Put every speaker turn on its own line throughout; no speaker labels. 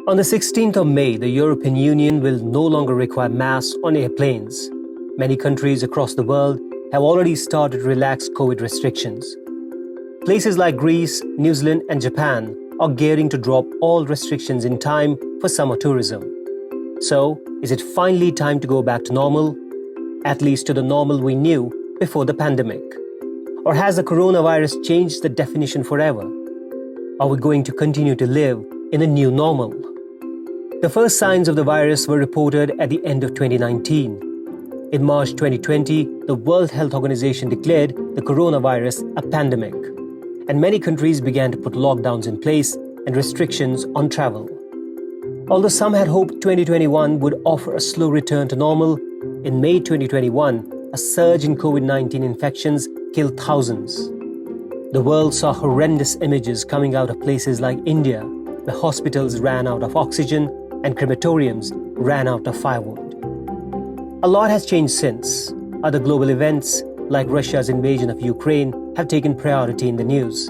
On the 16th of May, the European Union will no longer require masks on airplanes. Many countries across the world have already started to relax COVID restrictions. Places like Greece, New Zealand, and Japan are gearing to drop all restrictions in time for summer tourism. So, is it finally time to go back to normal? At least to the normal we knew before the pandemic? Or has the coronavirus changed the definition forever? Are we going to continue to live in a new normal? The first signs of the virus were reported at the end of 2019. In March 2020, the World Health Organization declared the coronavirus a pandemic, and many countries began to put lockdowns in place and restrictions on travel. Although some had hoped 2021 would offer a slow return to normal, in May 2021, a surge in COVID-19 infections killed thousands. The world saw horrendous images coming out of places like India, where hospitals ran out of oxygen and crematoriums ran out of firewood. A lot has changed since. Other global events, like Russia's invasion of Ukraine, have taken priority in the news.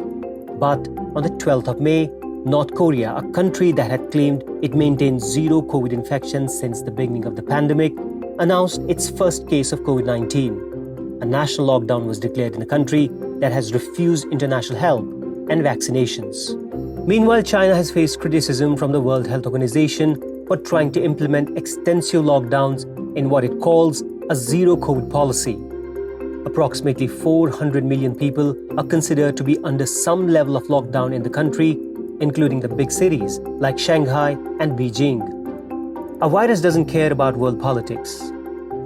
But on the 12th of May, North Korea, a country that had claimed it maintained zero COVID infections since the beginning of the pandemic, announced its first case of COVID-19. A national lockdown was declared in a country that has refused international help and vaccinations. Meanwhile, China has faced criticism from the World Health Organization for trying to implement extensive lockdowns in what it calls a zero-COVID policy. Approximately 400 million people are considered to be under some level of lockdown in the country, including the big cities like Shanghai and Beijing. A virus doesn't care about world politics.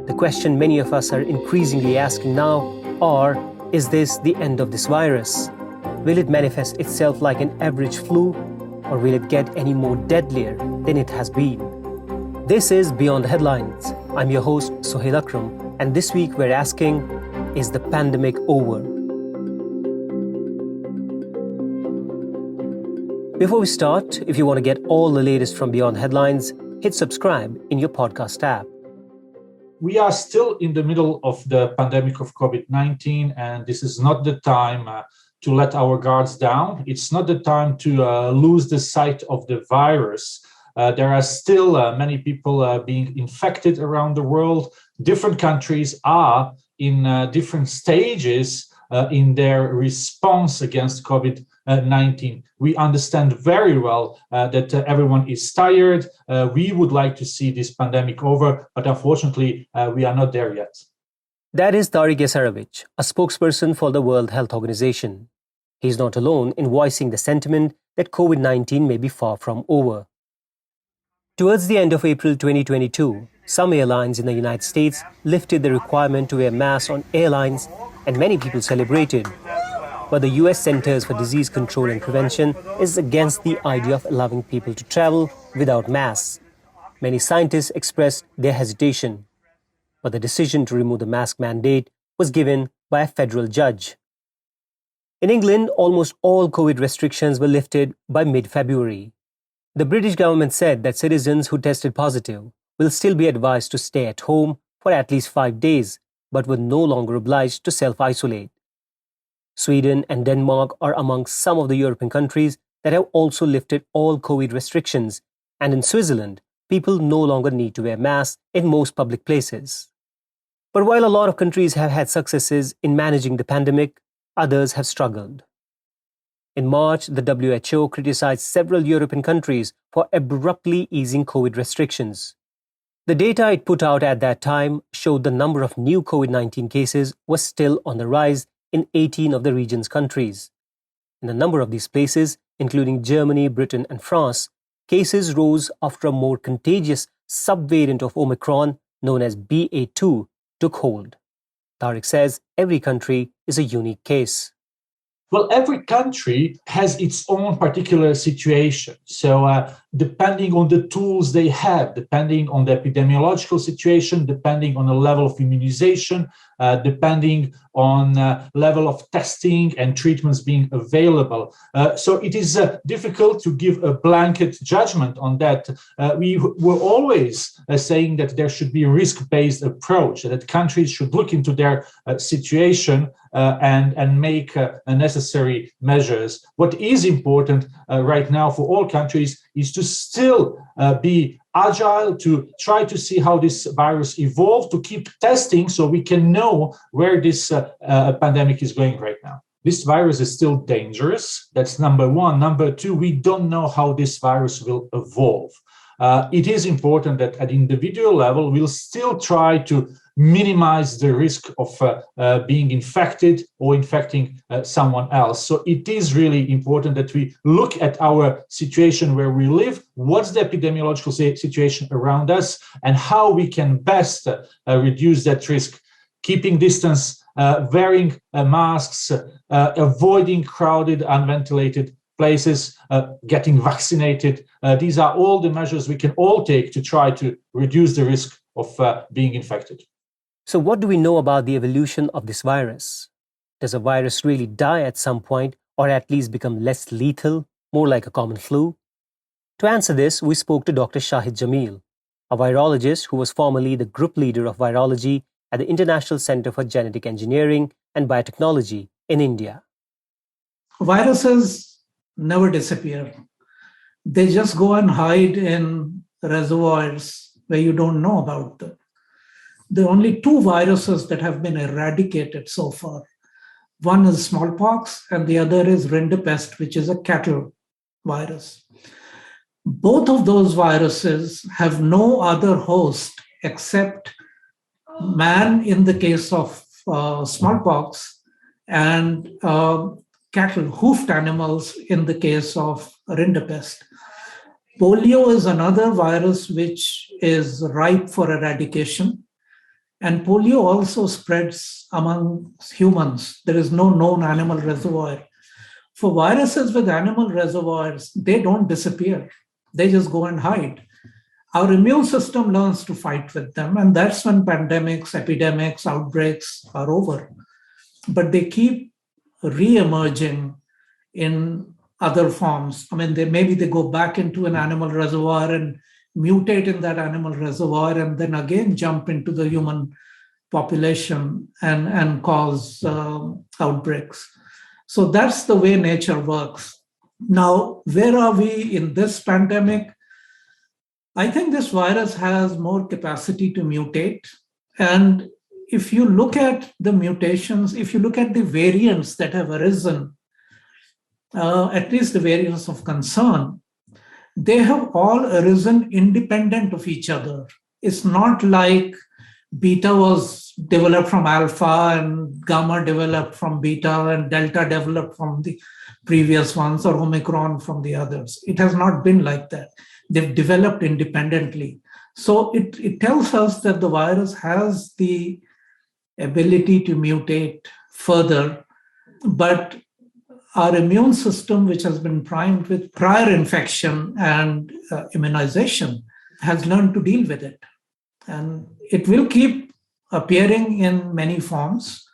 The question many of us are increasingly asking now are, is this the end of this virus? Will it manifest itself like an average flu, or will it get any more deadlier than it has been? This is Beyond the Headlines. I'm your host, Suhail Akram, and this week we're asking, is the pandemic over? Before we start, if you want to get all the latest from Beyond Headlines, hit subscribe in your podcast app.
We are still in the middle of the pandemic of COVID-19, and this is not the time to let our guards down. It's not the time to lose the sight of the virus. There are still many people being infected around the world. Different countries are in different stages in their response against COVID-19. We understand very well that everyone is tired. We would like to see this pandemic over, but unfortunately, we are not there yet.
That is Tariq Yasarovich, a spokesperson for the World Health Organization. He's not alone in voicing the sentiment that COVID-19 may be far from over. Towards the end of April 2022, some airlines in the United States lifted the requirement to wear masks on airlines, and many people celebrated. But the US Centers for Disease Control and Prevention is against the idea of allowing people to travel without masks. Many scientists expressed their hesitation, but the decision to remove the mask mandate was given by a federal judge. In England, almost all COVID restrictions were lifted by mid-February. The British government said that citizens who tested positive will still be advised to stay at home for at least 5 days, but were no longer obliged to self-isolate. Sweden and Denmark are among some of the European countries that have also lifted all COVID restrictions, and in Switzerland, people no longer need to wear masks in most public places. But while a lot of countries have had successes in managing the pandemic, others have struggled. In March, the WHO criticized several European countries for abruptly easing COVID restrictions. The data it put out at that time showed the number of new COVID-19 cases was still on the rise in 18 of the region's countries. In a number of these places, including Germany, Britain, and France, cases rose after a more contagious subvariant of Omicron, known as BA2, took hold. Tariq says every country is a unique case.
Well, every country has its own particular situation. So depending on the tools they have, depending on the epidemiological situation, depending on the level of immunization, depending on level of testing and treatments being available. So it is difficult to give a blanket judgment on that. We were always saying that there should be a risk-based approach, that countries should look into their situation and make necessary measures. What is important right now for all countries is to still be agile, to try to see how this virus evolves, to keep testing so we can know where this pandemic is going right now. This virus is still dangerous. That's number one. Number two, we don't know how this virus will evolve. It is important that at individual level, we'll still try to minimize the risk of being infected or infecting someone else. So it is really important that we look at our situation where we live, what's the epidemiological situation around us, and how we can best reduce that risk, keeping distance, wearing masks, avoiding crowded, unventilated places, getting vaccinated. These are all the measures we can all take to try to reduce the risk of being infected.
So what do we know about the evolution of this virus? Does a virus really die at some point, or at least become less lethal, more like a common flu? To answer this, we spoke to Dr. Shahid Jamil, a virologist who was formerly the group leader of virology at the International Center for Genetic Engineering and Biotechnology in India.
Viruses never disappear. They just go and hide in reservoirs where you don't know about them. There are only two viruses that have been eradicated so far. One is smallpox and the other is rinderpest, which is a cattle virus. Both of those viruses have no other host except man in the case of smallpox and cattle, hoofed animals in the case of rinderpest. Polio is another virus which is ripe for eradication. And polio also spreads among humans. There is no known animal reservoir. For viruses with animal reservoirs, they don't disappear. They just go and hide. Our immune system learns to fight with them, and that's when pandemics, epidemics, outbreaks are over. But they keep re-emerging in other forms. I mean, maybe they go back into an animal reservoir and mutate in that animal reservoir and then again jump into the human population and cause outbreaks. So that's the way nature works. Now, where are we in this pandemic? I think this virus has more capacity to mutate. And if you look at the mutations, if you look at the variants that have arisen, at least the variants of concern, they have all arisen independent of each other. It's not like beta was developed from alpha and gamma developed from beta and delta developed from the previous ones or Omicron from the others. It has not been like that. They've developed independently. So it tells us that the virus has the ability to mutate further, but our immune system, which has been primed with prior infection and immunization, has learned to deal with it. And it will keep appearing in many forms,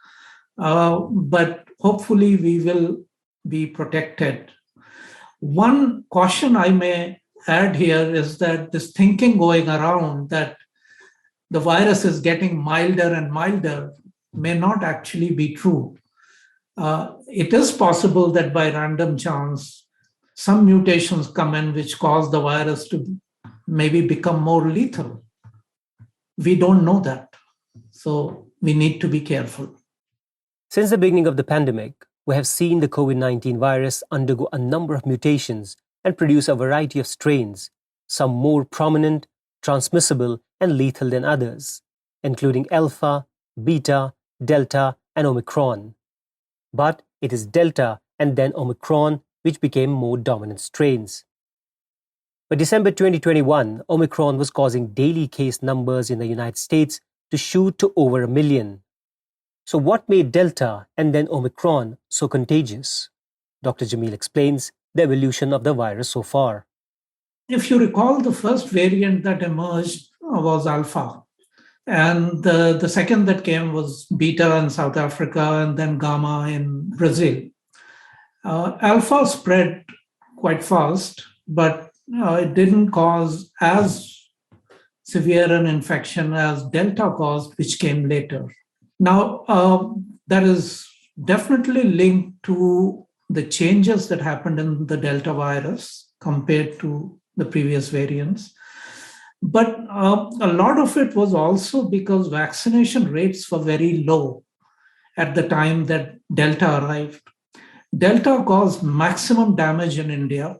but hopefully we will be protected. One caution I may add here is that this thinking going around that the virus is getting milder and milder may not actually be true. It is possible that by random chance, some mutations come in which cause the virus to maybe become more lethal. We don't know that. So we need to be careful.
Since the beginning of the pandemic, we have seen the COVID-19 virus undergo a number of mutations and produce a variety of strains, some more prominent, transmissible, and lethal than others, including alpha, beta, delta, and Omicron. But it is delta and then Omicron which became more dominant strains. By December 2021, Omicron was causing daily case numbers in the United States to shoot to over 1 million. So what made Delta and then Omicron so contagious? Dr. Jamil explains the evolution of the virus so far.
If you recall, the first variant that emerged was Alpha. And the second that came was beta in South Africa and then gamma in Brazil. Alpha spread quite fast, but it didn't cause as severe an infection as Delta caused, which came later. Now, that is definitely linked to the changes that happened in the Delta virus compared to the previous variants. But a lot of it was also because vaccination rates were very low at the time that Delta arrived. Delta caused maximum damage in India.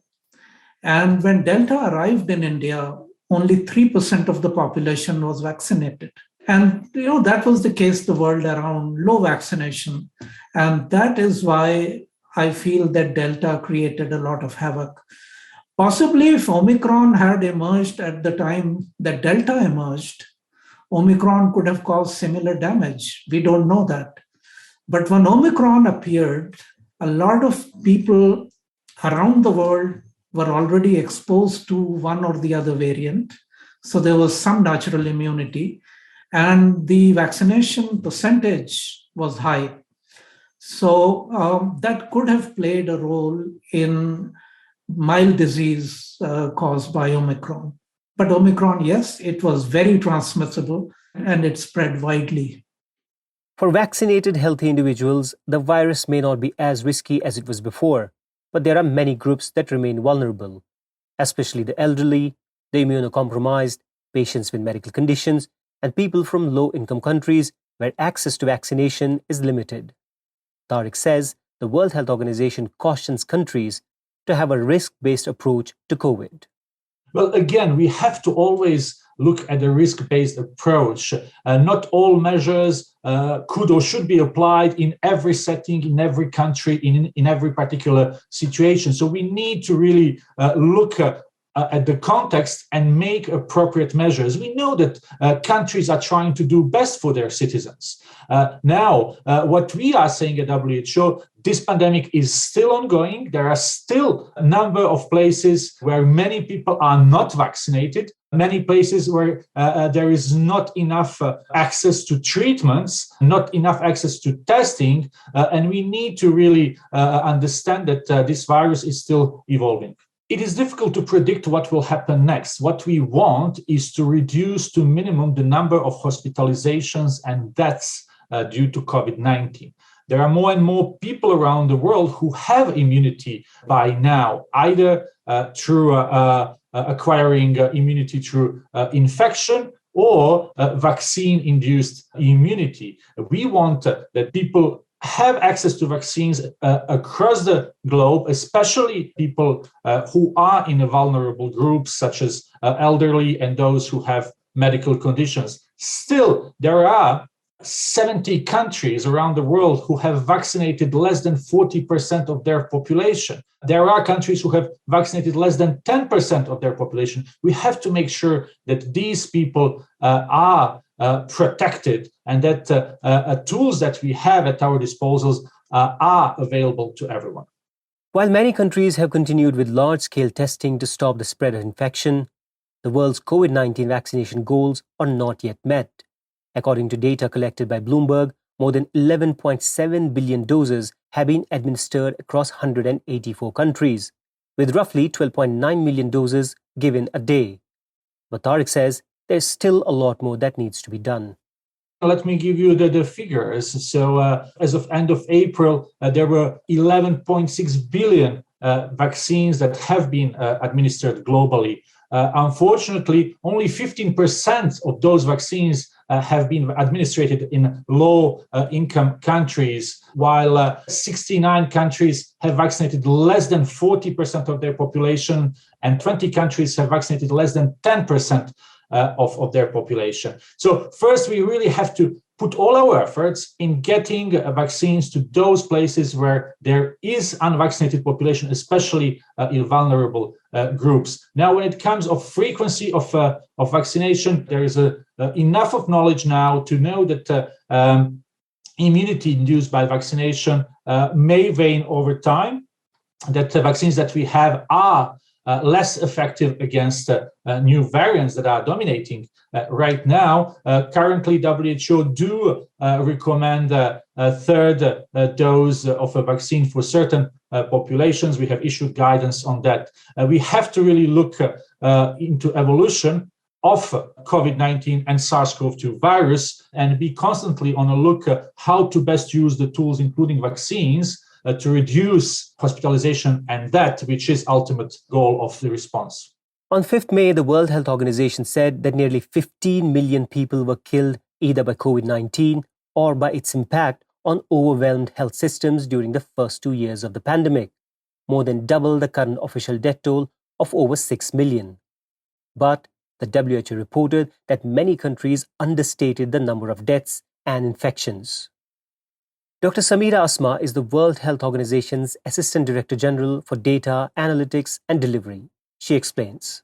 And when Delta arrived in India, only 3% of the population was vaccinated. And that was the case the world around, low vaccination. And that is why I feel that Delta created a lot of havoc. Possibly if Omicron had emerged at the time that Delta emerged, Omicron could have caused similar damage. We don't know that. But when Omicron appeared, a lot of people around the world were already exposed to one or the other variant. So there was some natural immunity. And the vaccination percentage was high. So that could have played a role in mild disease caused by Omicron. But Omicron, yes, it was very transmissible and it spread widely.
For vaccinated, healthy individuals, the virus may not be as risky as it was before, but there are many groups that remain vulnerable, especially the elderly, the immunocompromised, patients with medical conditions, and people from low-income countries where access to vaccination is limited. Tariq says the World Health Organization cautions countries to have a risk-based approach to COVID.
Well, again, we have to always look at a risk-based approach. Not all measures could or should be applied in every setting, in every country, in every particular situation. So we need to really look at the context and make appropriate measures. We know that countries are trying to do best for their citizens. Now, what we are saying at WHO, this pandemic is still ongoing. There are still a number of places where many people are not vaccinated, many places where there is not enough access to treatments, not enough access to testing, and we need to really understand that this virus is still evolving. It is difficult to predict what will happen next. What we want is to reduce to minimum the number of hospitalizations and deaths due to COVID-19. There are more and more people around the world who have immunity by now, either through acquiring immunity through infection or vaccine-induced immunity. We want that people have access to vaccines across the globe, especially people who are in a vulnerable groups, such as elderly and those who have medical conditions. Still, there are 70 countries around the world who have vaccinated less than 40% of their population. There are countries who have vaccinated less than 10% of their population. We have to make sure that these people are protected and that tools that we have at our disposals are available to everyone.
While many countries have continued with large-scale testing to stop the spread of infection, the world's COVID-19 vaccination goals are not yet met. According to data collected by Bloomberg, more than 11.7 billion doses have been administered across 184 countries, with roughly 12.9 million doses given a day. But Tariq says there's still a lot more that needs to be done.
Let me give you the figures. So as of end of April, there were 11.6 billion vaccines that have been administered globally. Unfortunately, only 15% of those vaccines have been administered in low-income countries, while 69 countries have vaccinated less than 40% of their population, and 20 countries have vaccinated less than 10% of their population. So first, we really have to put all our efforts in getting vaccines to those places where there is unvaccinated population, especially in vulnerable groups. Now, when it comes of frequency of vaccination, there is enough of knowledge now to know that immunity induced by vaccination may wane over time, that the vaccines that we have are less effective against new variants that are dominating right now. Currently, WHO do recommend a third dose of a vaccine for certain populations. We have issued guidance on that. We have to really look into evolution of COVID-19 and SARS-CoV-2 virus and be constantly on a look how to best use the tools, including vaccines, to reduce hospitalization and death, which is ultimate goal of the response.
On 5th May, the World Health Organization said that nearly 15 million people were killed either by COVID-19 or by its impact on overwhelmed health systems during the first 2 years of the pandemic, more than double the current official death toll of over 6 million. But the WHO reported that many countries understated the number of deaths and infections. Dr. Samira Asma is the World Health Organization's Assistant Director General for Data, Analytics and Delivery. She explains.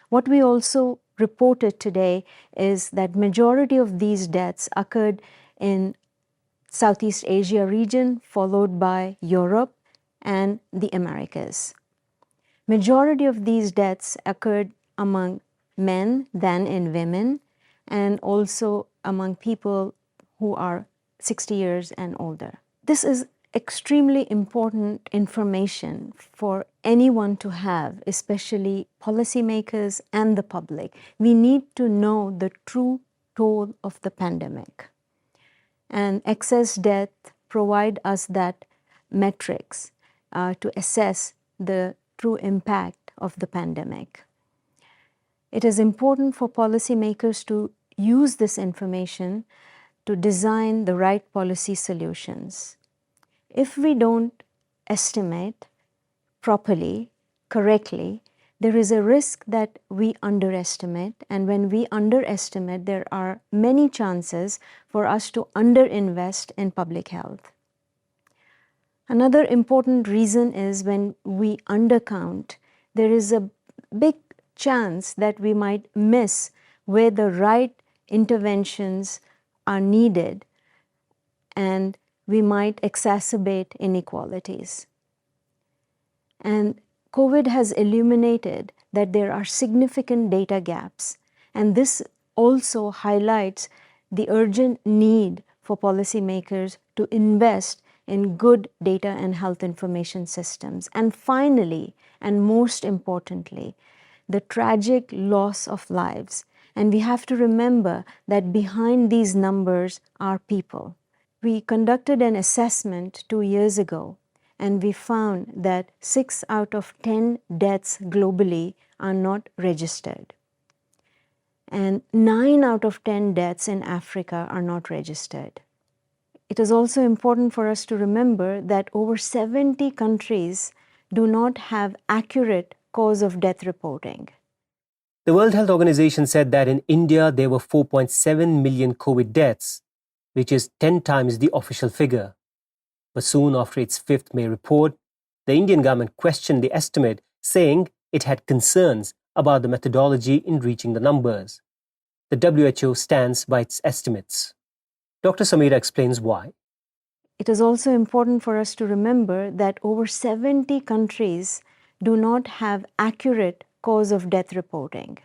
What we also reported today is that majority of these deaths occurred in Southeast Asia region, followed by Europe and the Americas. Majority of these deaths occurred among men than in women, and also among people who are 60 years and older. This is extremely important information for anyone to have, especially policymakers and the public. We need to know the true toll of the pandemic. And excess death provide us that metrics to assess the true impact of the pandemic. It is important for policymakers to use this information to design the right policy solutions. If we don't estimate properly, correctly, there is a risk that we underestimate, and when we underestimate, there are many chances for us to underinvest in public health. Another important reason is when we undercount, there is a big chance that we might miss where the right interventions are needed, and we might exacerbate inequalities. And COVID has illuminated that there are significant data gaps, and this also highlights the urgent need for policymakers to invest in good data and health information systems. And finally, and most importantly, the tragic loss of lives. And we have to remember that behind these numbers are people. We conducted an assessment 2 years ago, and we found that 6 out of 10 deaths globally are not registered. And 9 out of 10 deaths in Africa are not registered. It is also important for us to remember that over 70 countries do not have accurate cause of death reporting.
The World Health Organization said that in India there were 4.7 million COVID deaths, which is 10 times the official figure. But soon after its 5th May report, the Indian government questioned the estimate, saying it had concerns about the methodology in reaching the numbers. The WHO stands by its estimates. Dr. Samira explains why.
It is also important for us to remember that over 70 countries do not have accurate cause of death reporting.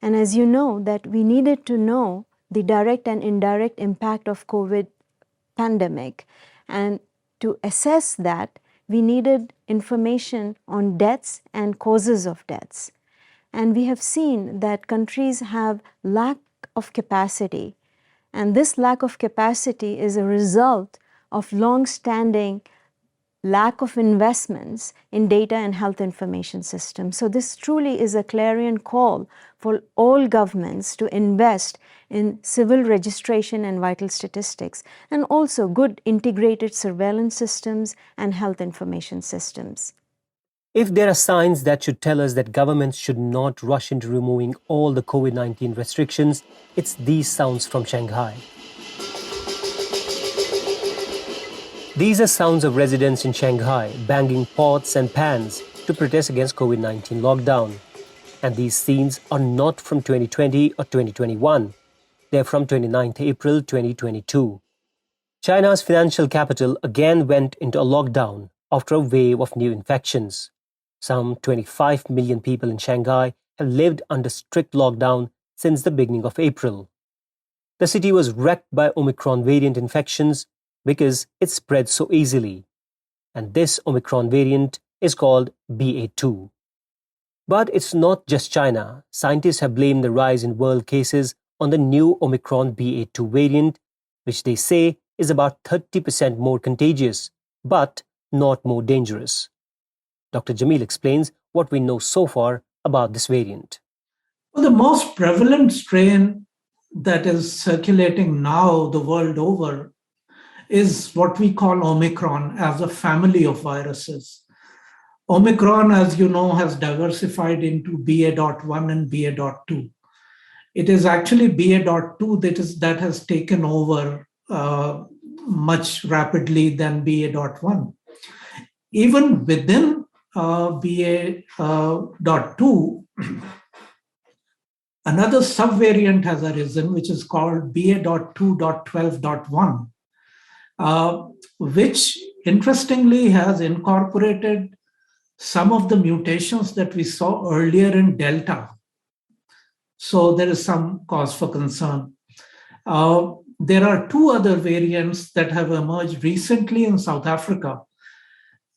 And as you know, that we needed to know the direct and indirect impact of COVID pandemic. And to assess that, we needed information on deaths and causes of deaths. And we have seen that countries have lack of capacity. And this lack of capacity is a result of long-standing lack of investments in data and health information systems. So this truly is a clarion call for all governments to invest in civil registration and vital statistics, and also good integrated surveillance systems and health information systems.
If there are signs that should tell us that governments should not rush into removing all the COVID-19 restrictions, it's these sounds from Shanghai. These are sounds of residents in Shanghai banging pots and pans to protest against COVID-19 lockdown. And these scenes are not from 2020 or 2021. They're from 29th April 2022. China's financial capital again went into a lockdown after a wave of new infections. Some 25 million people in Shanghai have lived under strict lockdown since the beginning of April. The city was wrecked by Omicron variant infections because it spread so easily. And this Omicron variant is called BA2. But it's not just China. Scientists have blamed the rise in world cases on the new Omicron BA2 variant, which they say is about 30% more contagious, but not more dangerous. Dr. Jamil explains what we know so far about this variant.
Well, the most prevalent strain that is circulating now the world over is what we call Omicron as a family of viruses. Omicron, as you know, has diversified into BA.1 and BA.2. It is actually BA.2 that has taken over much rapidly than BA.1. Even within BA.2, another subvariant has arisen, which is called BA.2.12.1, which interestingly has incorporated some of the mutations that we saw earlier in Delta. So there is some cause for concern. There are two other variants that have emerged recently in South Africa.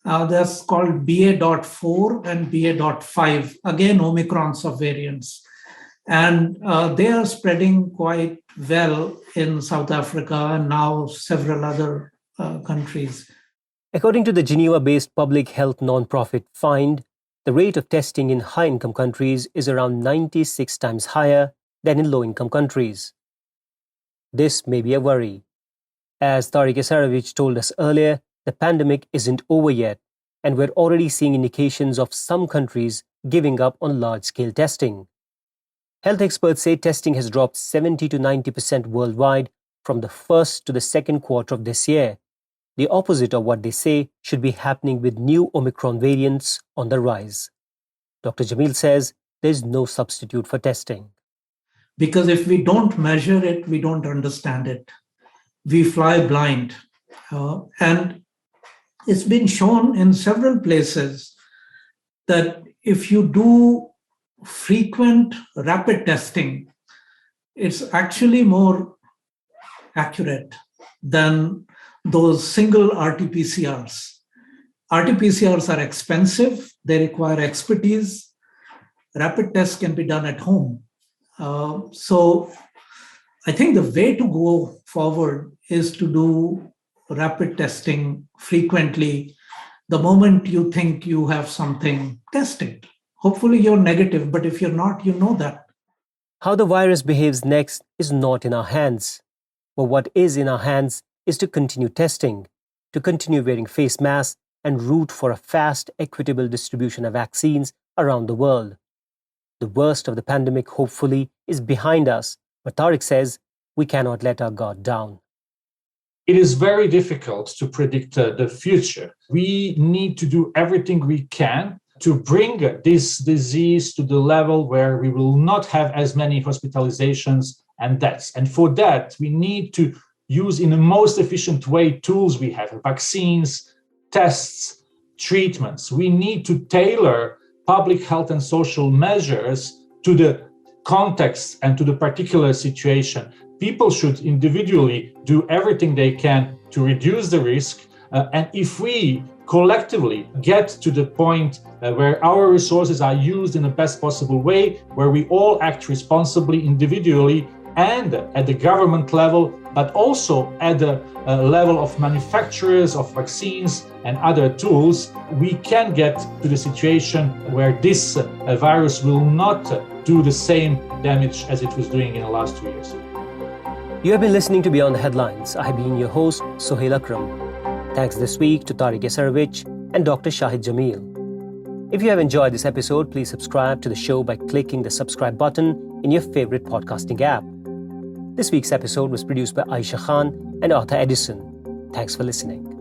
That's called BA.4 and BA.5, again, Omicron subvariants. And they are spreading quite well in South Africa and now several other countries.
According to the Geneva-based public health nonprofit FIND, the rate of testing in high-income countries is around 96 times higher than in low-income countries. This may be a worry. As Tariq Esarovich told us earlier, the pandemic isn't over yet, and we're already seeing indications of some countries giving up on large-scale testing. Health experts say testing has dropped 70 to 90% worldwide from the first to the second quarter of this year, the opposite of what they say should be happening with new Omicron variants on the rise. Dr. Jamil says there's no substitute for testing.
Because if we don't measure it, we don't understand it. We fly blind. And it's been shown in several places that if you do frequent rapid testing, it's actually more accurate than those single RT-PCRs. RT-PCRs are expensive. They require expertise. Rapid tests can be done at home. So I think the way to go forward is to do rapid testing frequently. The moment you think you have something, test it. Hopefully you're negative, but if you're not, you know that.
How the virus behaves next is not in our hands. But what is in our hands is to continue testing, to continue wearing face masks and root for a fast, equitable distribution of vaccines around the world. The worst of the pandemic, hopefully, is behind us, but Tariq says we cannot let our guard down.
It is very difficult to predict the future. We need to do everything we can to bring this disease to the level where we will not have as many hospitalizations and deaths. And for that, we need to use in the most efficient way tools we have, vaccines, tests, treatments. We need to tailor public health and social measures to the context and to the particular situation. People should individually do everything they can to reduce the risk. And if we collectively get to the point where our resources are used in the best possible way, where we all act responsibly individually and at the government level, but also at the level of manufacturers of vaccines and other tools, we can get to the situation where this virus will not do the same damage as it was doing in the last 2 years.
You have been listening to Beyond the Headlines. I have been your host, Suhail Akram. Thanks this week to Tariq Esarovich and Dr. Shahid Jamil. If you have enjoyed this episode, please subscribe to the show by clicking the subscribe button in your favorite podcasting app. This week's episode was produced by Aisha Khan and Arthur Edison. Thanks for listening.